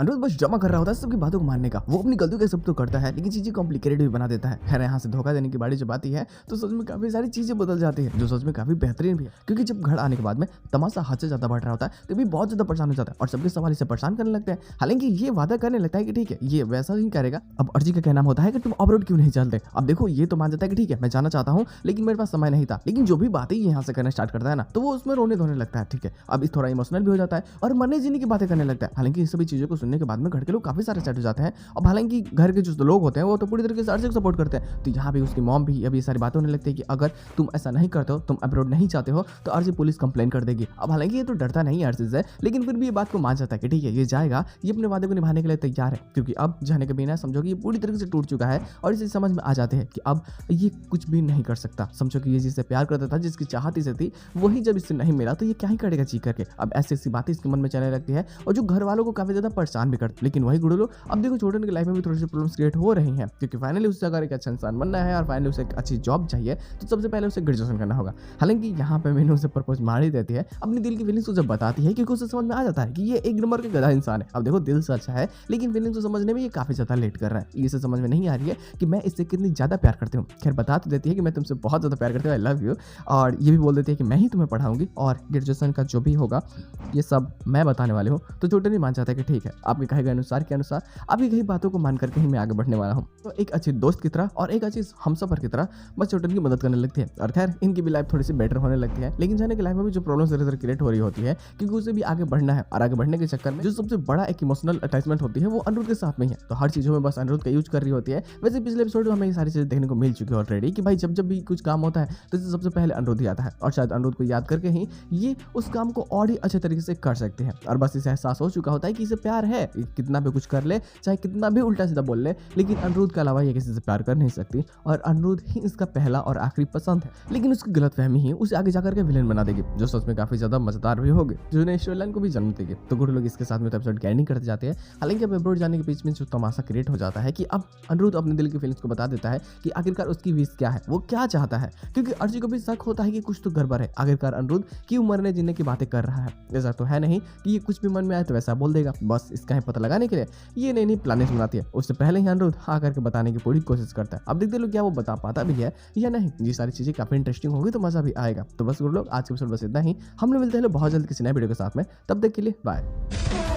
अनिरुद्ध बस ड्रामा कर रहा होता है सबकी बातों को मानने का। वो अपनी गलतियों का सब तो करता है लेकिन चीजें कॉम्प्लिकेटेड भी बना देता है। खैर यहाँ से धोखा देने की बारी जब आती है तो सच में काफी सारी चीजें बदल जाती है जो सच में काफी बेहतरीन भी है, क्योंकि जब घर आने के बाद में तमाशा हद से ज्यादा बढ़ रहा होता है तो भी बहुत ज्यादा परेशान हो जाता है और सबके सवाल इसे परेशान करने लगते हैं। हालांकि ये वादा करने लगता है कि ठीक है ये वैसा ही करेगा। अब अर्जी का कहना होता है कि तुम अब्रॉड क्यों नहीं चलते। अब देखो ये तो मान जाता है कि ठीक है मैं जाना चाहता हूँ लेकिन मेरे पास समय नहीं था, लेकिन जो भी बातें यहाँ से करना स्टार्ट करता है ना तो वो उसमें रोने धोने लगता है। ठीक है अब इस थोड़ा इमोशनल भी हो जाता है और मरने जीने की बातें करने लगता है। हालांकि इस सभी चीजों को सुनने के बाद में घर के लोग काफी सारे सेट हो जाते हैं। अब हालांकि घर के जो लोग होते हैं वो तो पूरी तरीके से अर्जी को सपोर्ट करते हैं। तो यहाँ भी उसकी मॉम भी अभी सारी बातें होने लगती है कि अगर तुम ऐसा नहीं करते हो, तुम अब्रॉड नहीं चाहते हो तो अर्जी पुलिस कंप्लेन कर देगी। अब हालांकि ये तो डरता नहीं है अर्जी से, लेकिन फिर भी ये बात को मान जाता है कि ठीक है ये जाएगा, ये अपने वादे को निभाने के लिए तैयार है, क्योंकि अब जाने के बिना समझो कि ये पूरी तरीके से टूट चुका है और इसे समझ में आ जाते हैं कि अब ये कुछ भी नहीं कर सकता। समझो कि ये जिससे प्यार करता था, जिसकी चाहत इसे थी, वही जब इससे नहीं मिला तो ये क्या ही करेगा जी करके। अब ऐसी ऐसी बातें इसके मन में चलने लगती है और जो घर वालों को काफी ज्यादा परेशान भी करते। लेकिन वही गुड़लो अब देखो छोटन की लाइफ में भी थोड़ी सी प्रॉब्लम्स क्रिएट हो रही हैं, क्योंकि फाइनली उससे अगर एक अच्छा इंसान बनना है और फाइनली उसे एक अच्छी जॉब चाहिए तो सबसे पहले उसे ग्रेजुएशन करना होगा। हालांकि यहाँ पे मैंने उसे प्रपोज मार ही देती है, अपनी दिल की फीलिंग्स को जब बताती है, क्योंकि उसे समझ में आ जाता है कि ये एक नंबर का गधा इंसान है। अब देखो दिल से अच्छा है लेकिन फीलिंग्स को समझने में ये काफी ज्यादा लेट कर रहा है। इसे समझ में नहीं आ रही है कि मैं इससे कितनी ज्यादा प्यार करती हूँ। खैर बता तो देती है कि मैं तुमसे बहुत ज्यादा प्यार करती हूँ, आई लव यू, और ये भी बोल देती है कि मैं ही तुम्हें पढ़ाऊंगी और ग्रेजुएशन का जो भी होगा ये सब मैं बताने वाली हूँ। तो छोटे नहीं मान चाहता कि ठीक है आपके कहे गए अनुसार के अनुसार आपकी कही बातों को मान करके ही मैं आगे बढ़ने वाला हूँ। तो एक अच्छी दोस्त की तरह और एक अच्छी हमसफर की तरह बस छोटन की मदद करने लगती है और खैर इनकी भी लाइफ थोड़ी सी बेटर होने लगती है। लेकिन जाने की लाइफ में भी जो प्रॉब्लम्स धीरे धीरे क्रिएट हो रही होती है, क्योंकि उसे भी आगे बढ़ना है और आगे बढ़ने के चक्कर में जो सबसे बड़ा एक इमोशनल अटैचमेंट होती है वो अनिरुद्ध के साथ में ही है। तो हर चीजों में बस अनिरुद्ध का यूज कर रही होती है। वैसे पिछले एपिसोड में हमें ये सारी चीजें देखने को मिल चुकी है ऑलरेडी कि भाई जब जब भी कुछ काम होता है तो इससे सबसे पहले अनिरुद्ध ही आता है और शायद अनिरुद्ध को याद करके ही ये उस काम को और ही अच्छे तरीके से कर सकते हैं। और बस इसे एहसास हो चुका होता है कि इसे प्यार है, कितना भी कुछ कर ले, चाहे कितना भी उल्टा सीधा बोल ले, लेकिन अनिरुद्ध के अलावा ये किसी से प्यार कर नहीं सकती और अनिरुद्ध ही इसका पहला और आखिरी पसंद है। लेकिन उसकी गलतफहमी ही उसे आगे जाकर के विलेन बना देगी, जो सच में काफी ज्यादा मजेदार भी होगी, जो नई स्टोरी लाइन को भी जन्म देगी। तो गुड लोग इसके साथ में एपिसोड एंडिंग करते जाते हैं। हालांकि अब अब्रॉड जाने के बीच में जो तमाशा क्रिएट हो जाता है कि अब अनिरुद्ध अपने दिल की फीलिंग्स को बता देता है कि आखिरकार उसकी विश क्या है, वो क्या चाहता है, क्योंकि अर्जी को भी शक होता है कि कुछ तो गड़बड़ है। आखिरकार अनिरुद्ध क्यों मरने जीने की बातें कर रहा है। ऐसा तो है नहीं कि ये कुछ भी मन में आए तो वैसा बोल देगा। बस इसका ही पता लगाने के लिए ये नई नई प्लानिंग्स बनाती है। उससे पहले ही अनिरुद्ध हाँ करके बताने की पूरी कोशिश करता है। अब देखते लोग क्या वो बता पाता भी है या नहीं। ये सारी चीजें काफी इंटरेस्टिंग होगी तो मजा भी आएगा। तो बस लोग आज के एपिसोड बस इतना ही। हम लोग मिलते हैं बहुत जल्द किसी नए वीडियो के साथ में, तब तक के लिए बाय।